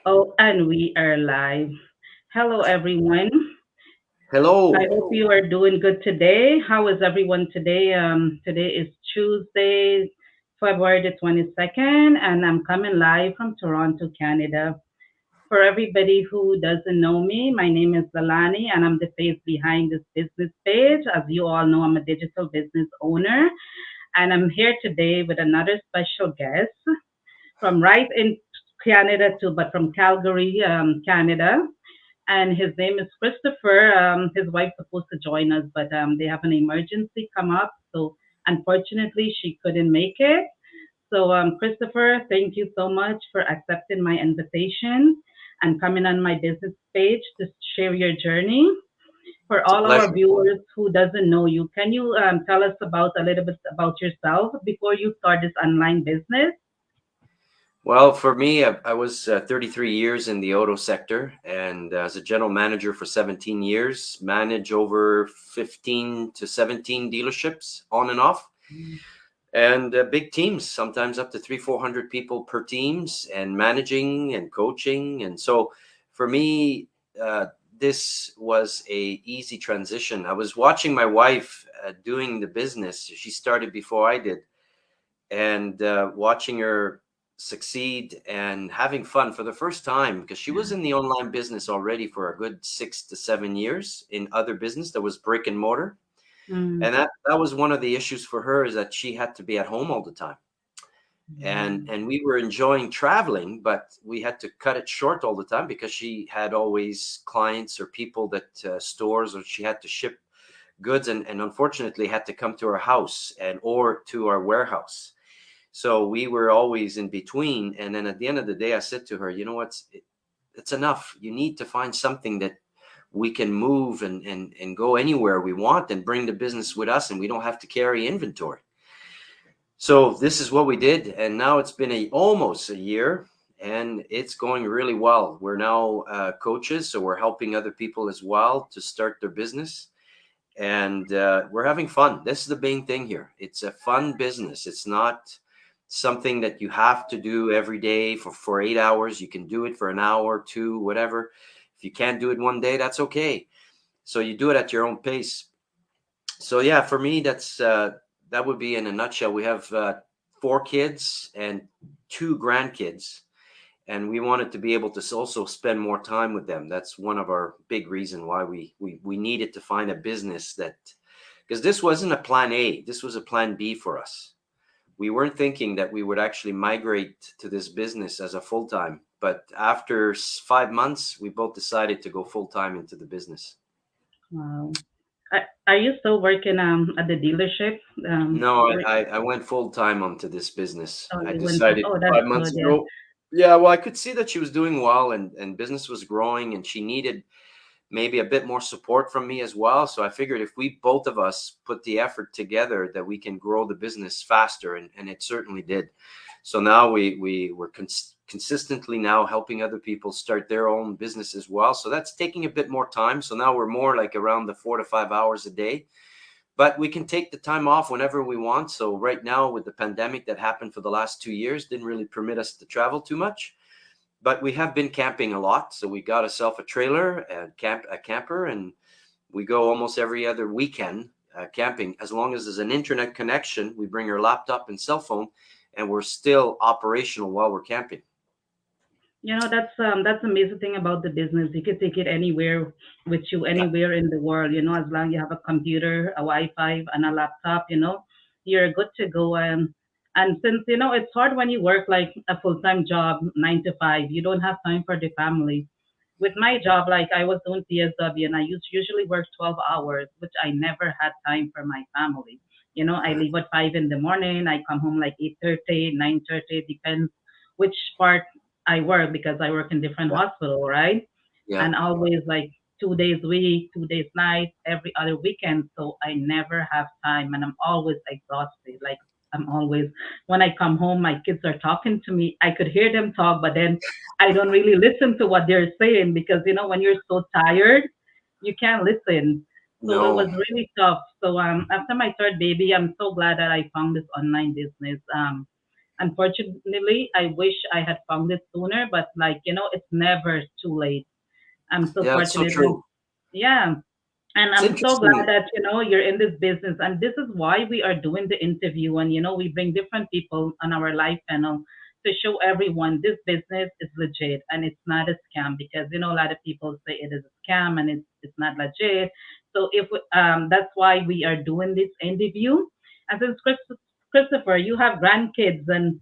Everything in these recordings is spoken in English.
Oh, and we are live. Hello, everyone. I Hello. hope you are doing good today. How is everyone today? Today is Tuesday, February the 22nd, and I'm coming live from Toronto, Canada. For everybody who doesn't know me, my name is Lalani, and I'm the face behind this business page. As you all know, I'm a digital business owner, and I'm here today with another special guest from right in Canada too, but from Calgary, Canada. And his name is Christopher. His wife's supposed to join us, but they have an emergency come up, so unfortunately she couldn't make it. So, Christopher, thank you so much for accepting my invitation and coming on my business page to share your journey. For It's a all our pleasure. viewers who doesn't know you, can you tell us about a little bit about yourself before you start this online business? Well, for me, I was 33 years in the auto sector and as a general manager for 17 years, manage over 15 to 17 dealerships on and off. And big teams, sometimes up to 400 people per teams, and managing and coaching. And so for me, uh, this was a easy transition. I was watching my wife doing the business. She started before I did, and watching her succeed and having fun for the first time, because she was in the online business already for a good 6 to 7 years in other business that was brick and mortar. Mm, And that was one of the issues for her, is that she had to be at home all the time. And we were enjoying traveling, but we had to cut it short all the time because she had always clients or people that stores, or she had to ship goods, and unfortunately had to come to our house and or to our warehouse. So we were always in between. And then at the end of the day, I said to her, you know what, it's enough. You need to find something that we can move and go anywhere we want and bring the business with us, and we don't have to carry inventory. So this is what we did. And now it's been almost a year, and it's going really well. We're now coaches, so we're helping other people as well to start their business. And we're having fun. This is the main thing here. It's a fun business. It's not something that you have to do every day for 8 hours. You can do it for an hour, two, whatever. If you can't do it one day, that's okay. So you do it at your own pace. So yeah, for me, that would be in a nutshell. We have 4 kids and 2 grandkids, and we wanted to be able to also spend more time with them. That's one of our big reason why we needed to find a business that, because this wasn't a plan A, this was a plan B for us. We weren't thinking that we would actually migrate to this business as a full time, but after 5 months, we both decided to go full time into the business. wow. Are you still working at the dealership? No, Wait, I went full time onto this business. oh, I you went to, decided oh, that's 5 months good. Yeah. ago. Yeah, well, I could see that she was doing well, and business was growing, and she needed maybe a bit more support from me as well. So I figured if we both of us put the effort together, that we can grow the business faster, and it certainly did. So now we were consistently now helping other people start their own business as well. So that's taking a bit more time. So now we're more like around the 4 to 5 hours a day, but we can take the time off whenever we want. So right now, with the pandemic that happened for the last 2 years, didn't really permit us to travel too much, but we have been camping a lot. So we got ourselves a trailer and a camper, and we go almost every other weekend camping. As long as there's an internet connection, we bring our laptop and cell phone, and we're still operational while we're camping. That's amazing thing about the business. You can take it anywhere with you, Yeah, anywhere in the world. As long as you have a computer, a Wi-Fi, and a laptop, you're good to go. And since it's hard when you work like a full-time job, 9 to 5, you don't have time for the family. With my job, like I was doing PSW, and I usually work 12 hours, which I never had time for my family. I leave at 5 in the morning. I come home like 8:30, 9:30, depends which part I work because I work in different yeah, hospital, right? yeah. And always like 2 days a week, 2 days night, every other weekend. So I never have time, and I'm always exhausted. Like I'm always when I come home, my kids are talking to me. I could hear them talk, but then I don't really listen to what they're saying because when you're so tired, you can't listen. So it was No, really tough. So after my third baby, I'm so glad that I found this online business. Unfortunately, I wish I had found it sooner, but like, it's never too late. I'm so Yeah, it's so fortunate. And true. yeah, and It's I'm so glad interesting. that, you're in this business. And this is why we are doing the interview. And, we bring different people on our live panel to show everyone this business is legit and it's not a scam, because, a lot of people say it is a scam and it's not legit. So that's why we are doing this interview. And since Christopher, you have grandkids, and,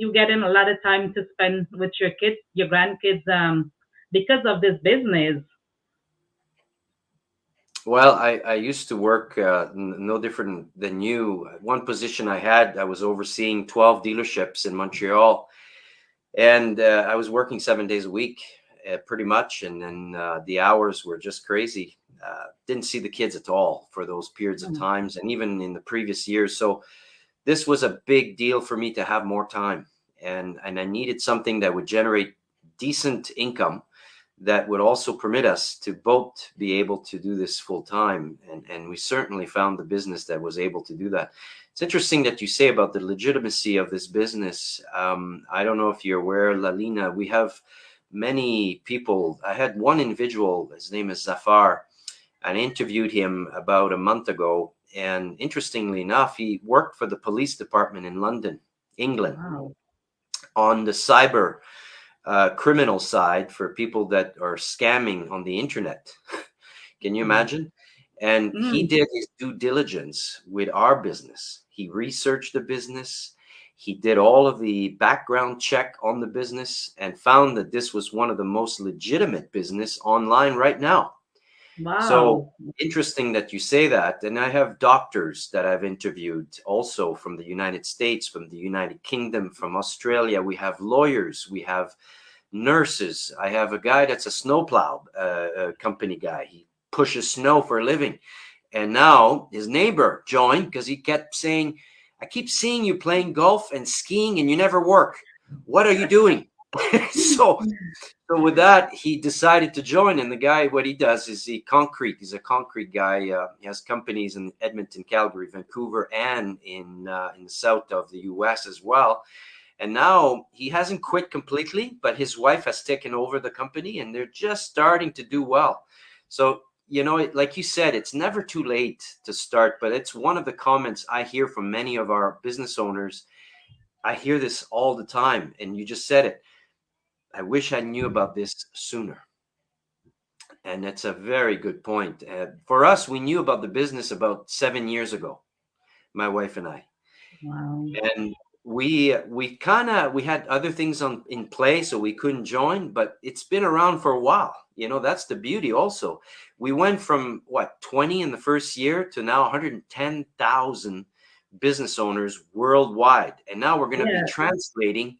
you get in a lot of time to spend with your kids, your grandkids, because of this business. Well, I used to work no different than you. One position I had, I was overseeing 12 dealerships in Montreal, and I was working 7 days a week, pretty much. And then the hours were just crazy. Didn't see the kids at all for those periods of Mm. times, and even in the previous years. So this was a big deal for me to have more time, and I needed something that would generate decent income that would also permit us to both be able to do this full time. And we certainly found the business that was able to do that. It's interesting that you say about the legitimacy of this business. I don't know if you're aware, Lalina, we have many people. I had one individual, his name is Zafar, and I interviewed him about a month ago. And interestingly enough, he worked for the police department in London, England, Wow. on the cyber criminal side for people that are scamming on the internet. Can you Mm. imagine? And he Mm. did his due diligence with our business. He researched the business. He did all of the background check on the business and found that this was one of the most legitimate business online right now. So Wow. interesting that you say that. And I have doctors that I've interviewed also from the United States, from the United Kingdom, from Australia. We have lawyers, we have nurses. I have a guy that's a snowplow company guy. He pushes snow for a living. And now his neighbor joined because he kept saying, I keep seeing you playing golf and skiing and you never work. What are you doing? so so with that, he decided to join. And the guy, what he does is he's a concrete guy. He has companies in Edmonton, Calgary, Vancouver, and in the south of the U.S. as well. And now he hasn't quit completely, but his wife has taken over the company, and they're just starting to do well. So like you said, it's never too late to start. But it's one of the comments I hear from many of our business owners. I hear this all the time, and you just said it. I wish I knew about this sooner. And that's a very good point. For us, we knew about the business about 7 years ago, my wife and I, Wow. and we had other things on in play, so we couldn't join. But it's been around for a while. That's the beauty. Also, we went from what 20 in the first year to now 110,000 business owners worldwide, and now we're going to be Yeah. translating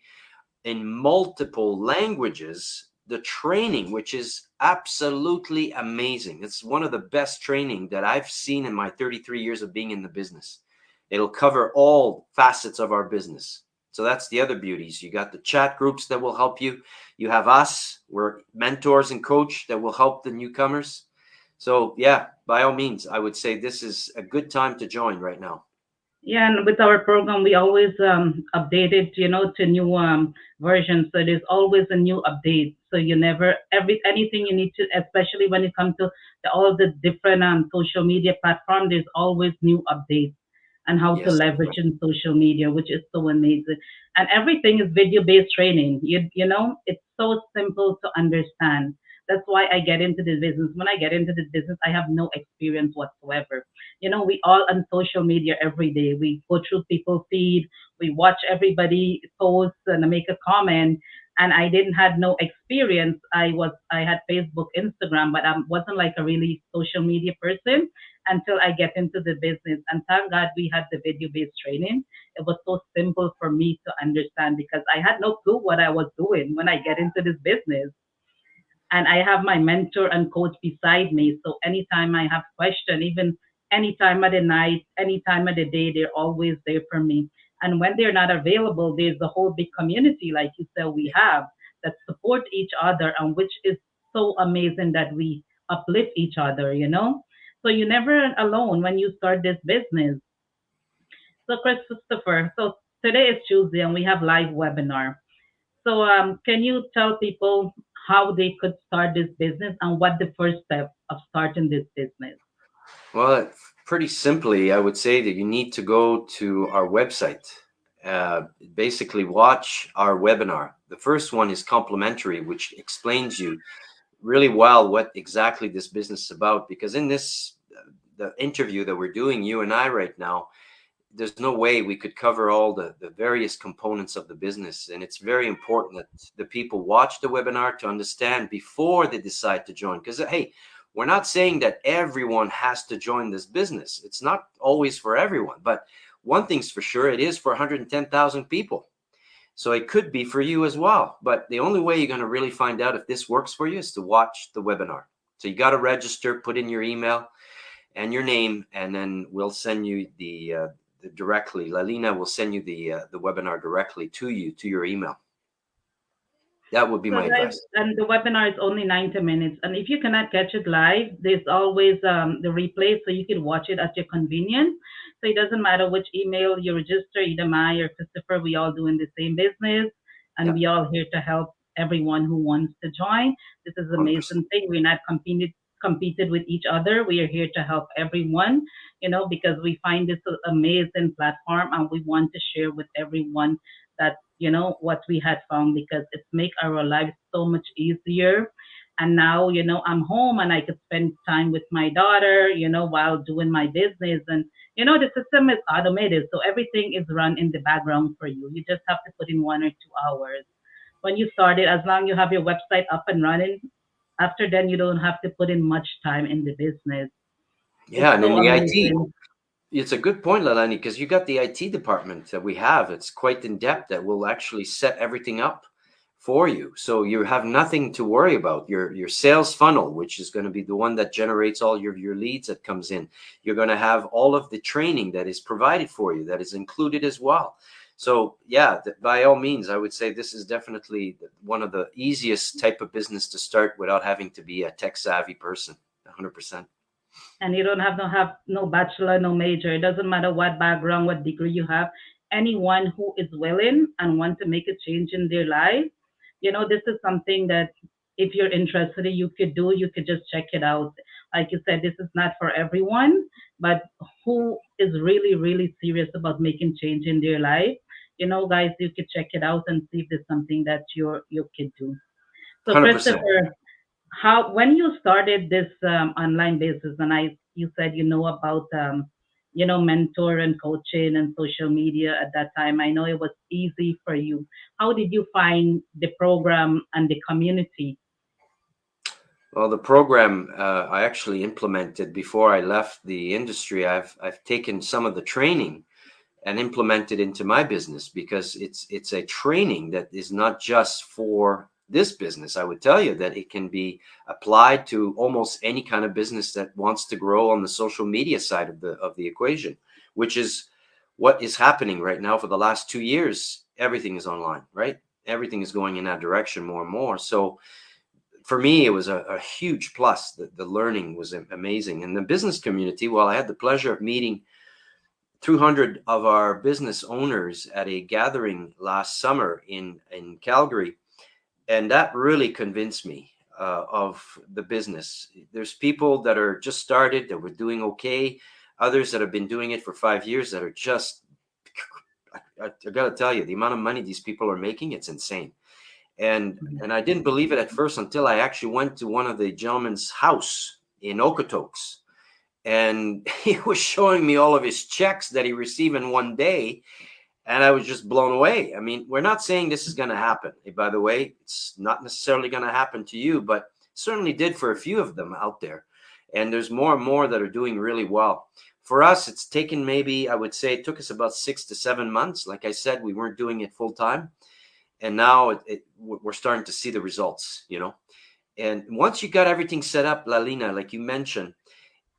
in multiple languages the training, which is absolutely amazing. It's one of the best training that I've seen in my 33 years of being in the business. It'll cover all facets of our business. So that's the other beauties. You got the chat groups that will help you. You have us, we're mentors and coach that will help the newcomers. So yeah, by all means, I would say this is a good time to join right now. Yeah, and with our program, we always update it, to new versions. So there's always a new update. So you never anything you need to, especially when it comes to all the different social media platforms. There's always new updates and how to Yes. leverage in social media, which is so amazing. And everything is video based training. It's so simple to understand. That's why I get into this business. When I get into this business, I have no experience whatsoever. We all on social media every day. We go through people's feed, we watch everybody post and make a comment. And I didn't had no experience. I had Facebook, Instagram, but I wasn't like a really social media person until I get into the business. And thank God we had the video based training. It was so simple for me to understand because I had no clue what I was doing when I get into this business. And I have my mentor and coach beside me. So anytime I have question, even any time of the night, any time of the day, they're always there for me. And when they're not available, there's a whole big community, like you said, we have that support each other, and which is so amazing that we uplift each other. So you're never alone when you start this business. So Christopher, so today is Tuesday and we have live webinar. So can you tell people how they could start this business and what the first step of starting this business? Well, pretty simply, I would say that you need to go to our website. Basically, watch our webinar. The first one is complimentary, which explains you really well what exactly this business is about. Because in this, the interview that we're doing, you and I right now, there's no way we could cover all the various components of the business. And it's very important that the people watch the webinar to understand before they decide to join. Because, hey, we're not saying that everyone has to join this business. It's not always for everyone. But one thing's for sure, it is for 110,000 people. So it could be for you as well. But the only way you're going to really find out if this works for you is to watch the webinar. So you got to register, put in your email and your name, and then we'll send you the directly. Lalina will send you the webinar directly to you to your email. That would be So my guys, advice. and the webinar is only 90 minutes. And if you cannot catch it live, there's always the replay, so you can watch it at your convenience. So it doesn't matter which email you register, either my or Christopher, we all doing the same business, and Yeah, we all here to help everyone who wants to join. This is an 100%. amazing thing. We're not competed with each other. We are here to help everyone, because we find this an amazing platform and we want to share with everyone that what we had found, because it's make our lives so much easier. And now I'm home and I could spend time with my daughter while doing my business. And the system is automated, so everything is run in the background for you. You just have to put in 1 or 2 hours when you start it. As long you have your website up and running, after then you don't have to put in much time in the business. Yeah, It's and so in the IT, amazing. it's a good point, Lalani, because you got the IT department that we have. It's quite in depth that will actually set everything up for you. So you have nothing to worry about. Your sales funnel, which is going to be the one that generates all your leads that comes in. You're going to have all of the training that is provided for you, that is included as well. So yeah, by all means, I would say this is definitely one of the easiest type of business to start without having to be a tech savvy person. 100%. And you don't have no bachelor, no major. It doesn't matter what background, what degree you have. Anyone who is willing and want to make a change in their life, this is something that if you're interested in, you could do. You could just check it out. Like you said, this is not for everyone, but who is really, really serious about making change in their life, guys, you could check it out and see if there's something that you could do. So, 100%. Christopher, how when you started this online business, and you said about mentor and coaching and social media at that time, I know it was easy for you. How did you find the program and the community? Well, the program I actually implemented before I left the industry. I've taken some of the training and implemented into my business because it's a training that is not just for this business. I would tell you that it can be applied to almost any kind of business that wants to grow on the social media side of the equation, which is what is happening right now for the last 2 years. Everything is online, right? Everything is going in that direction more and more. So for me, it was a huge plus. The learning was amazing. And the business community, well, I had the pleasure of meeting 200 of our business owners at a gathering last summer in Calgary. And that really convinced me of the business. There's people that are just started that were doing okay, others that have been doing it for 5 years that are just, I got to tell you, the amount of money these people are making, it's insane. And I didn't believe it at first until I actually went to one of the gentleman's house in Okotoks, and he was showing me all of his checks that he received in one day, and I was just blown away. I mean, we're not saying this is going to happen. Hey, by the way, it's not necessarily going to happen to you, but certainly did for a few of them out there. And there's more and more that are doing really well. For us, it's taken maybe, I would say, it took us about 6 to 7 months. Like I said, we weren't doing it full time, and now we're starting to see the results. And once you got everything set up, Lalina, like you mentioned,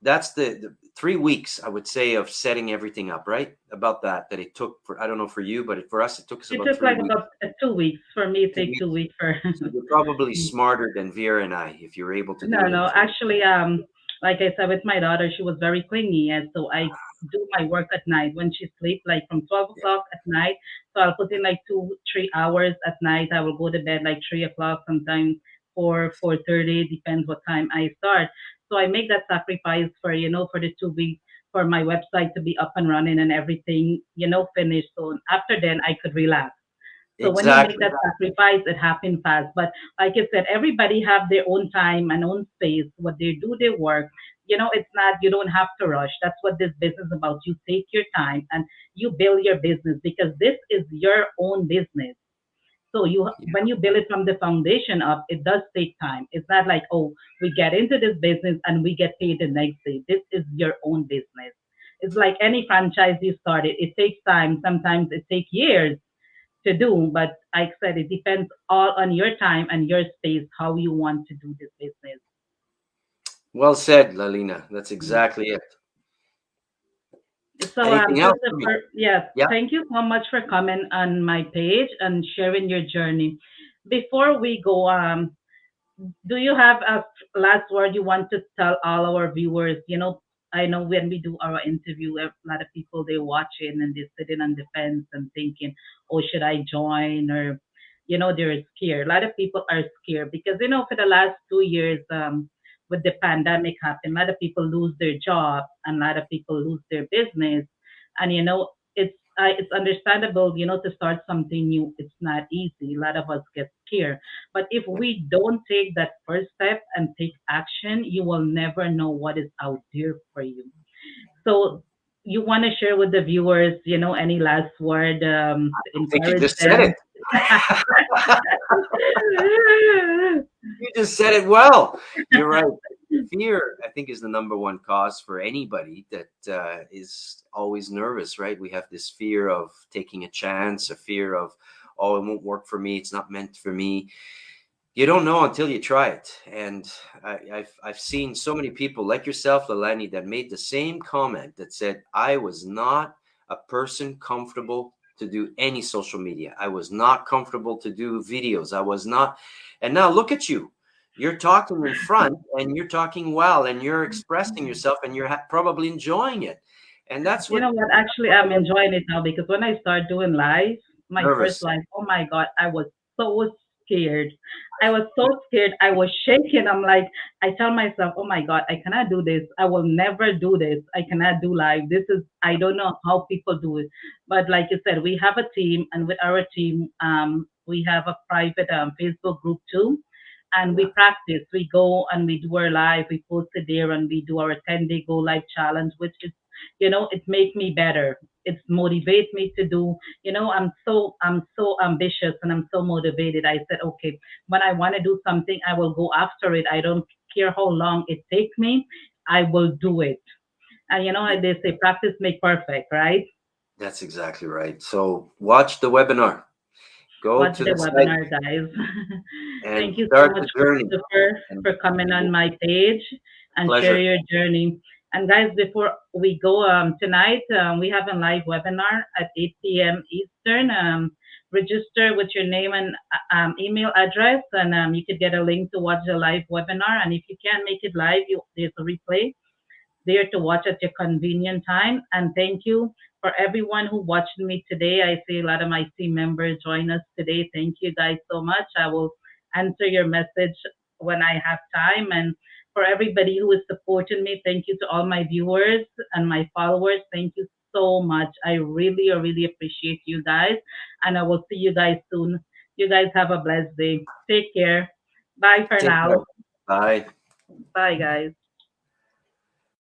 that's the 3 weeks, I would say, of setting everything up, right? About that it took for, I don't know for you, but for us, it took us It about took three like weeks. about 2 weeks for me. It Two take two weeks. weeks for So you're probably smarter than Vera and I if you're able to do no, it in no. three. Actually, like I said, with my daughter, she was very clingy, and so I do my work at night when she sleeps, like from 12 o'clock at night. So I'll put in like 2, 3 hours at night. I will go to bed like 3 o'clock, sometimes 4, 4:30, depends what time I start. So I make that sacrifice for for the 2 weeks for my website to be up and running and everything finished. So after then I could relax. So when you make Exactly. that sacrifice, it happens fast. But like I said, everybody have their own time and own space. What they do, their work. It's not, you don't have to rush. That's what this business is about. You take your time and you build your business because this is your own business. So Yeah. when you build it from the foundation up, it does take time. It's not like, oh, we get into this business and we get paid the next day. This is your own business. It's like any franchise you started. It takes time. Sometimes it takes years to do, but like I said, it depends all on your time and your space, how you want to do this business. Well said, Lalina. That's exactly it. So, Anything else for me? Christopher, yes, Yeah. thank you so much for coming on my page and sharing your journey. Before we go, do you have a last word you want to tell all our viewers? I know when we do our interview, a lot of people they watching and they're sitting on the fence and thinking, "Oh, should I join?" Or, they're scared. A lot of people are scared because for the last 2 years, with the pandemic happen, a lot of people lose their job and a lot of people lose their business, and it's understandable, to start something new. It's not easy. A lot of us get scared, but if we don't take that first step and take action, you will never know what is out there for you. So, you want to share with the viewers, any last word to I think you encourage just said it. them? You just said it well. You're right. Fear, I think, is the number one cause for anybody that is always nervous, right? We have this fear of taking a chance, a fear of, oh, it won't work for me. It's not meant for me. You don't know until you try it. And I've seen so many people like yourself, Lalani, that made the same comment that said, I was not a person comfortable to do any social media. I was not comfortable to do videos. I was not. And now look at you. You're talking in front and you're talking well and you're expressing yourself and you're probably enjoying it. And that's You what know what? Actually, I'm enjoying it now because when I start doing live, my first nervous. live, oh my God, I was so scared. I was so scared. I was shaking. I'm like, I tell myself, oh my God, I cannot do this. I will never do this. I cannot do live. I don't know how people do it. But like you said, we have a team, and with our team, we have a private Facebook group too. And Yeah. we practice. We go and we do our live. We post it there, and we do our 10-day go live challenge, which is it makes me better. It motivates me to do. I'm so ambitious and I'm so motivated. I said, okay, when I want to do something, I will go after it. I don't care how long it takes me. I will do it. And Yeah, they say practice make perfect, right? that's exactly right. So watch the webinar. Go Watch to the the site webinar, guys. and Thank you so start much, the journey. Christopher, And, for coming and on we'll, my page and share pleasure. your journey. And guys, before we go tonight, we have a live webinar at 8 p.m. Eastern. Register with your name and email address, and you could get a link to watch the live webinar. And if you can't make it live, there's a replay there to watch at your convenient time. And thank you for everyone who watched me today. I see a lot of my team members join us today. Thank you guys so much. I will answer your message when I have time. And for everybody who is supporting me, thank you to all my viewers and my followers. Thank you so much. I really appreciate you guys. And I will see you guys soon. You guys have a blessed day. Take care. Bye for Take care. now. Bye. Bye, guys.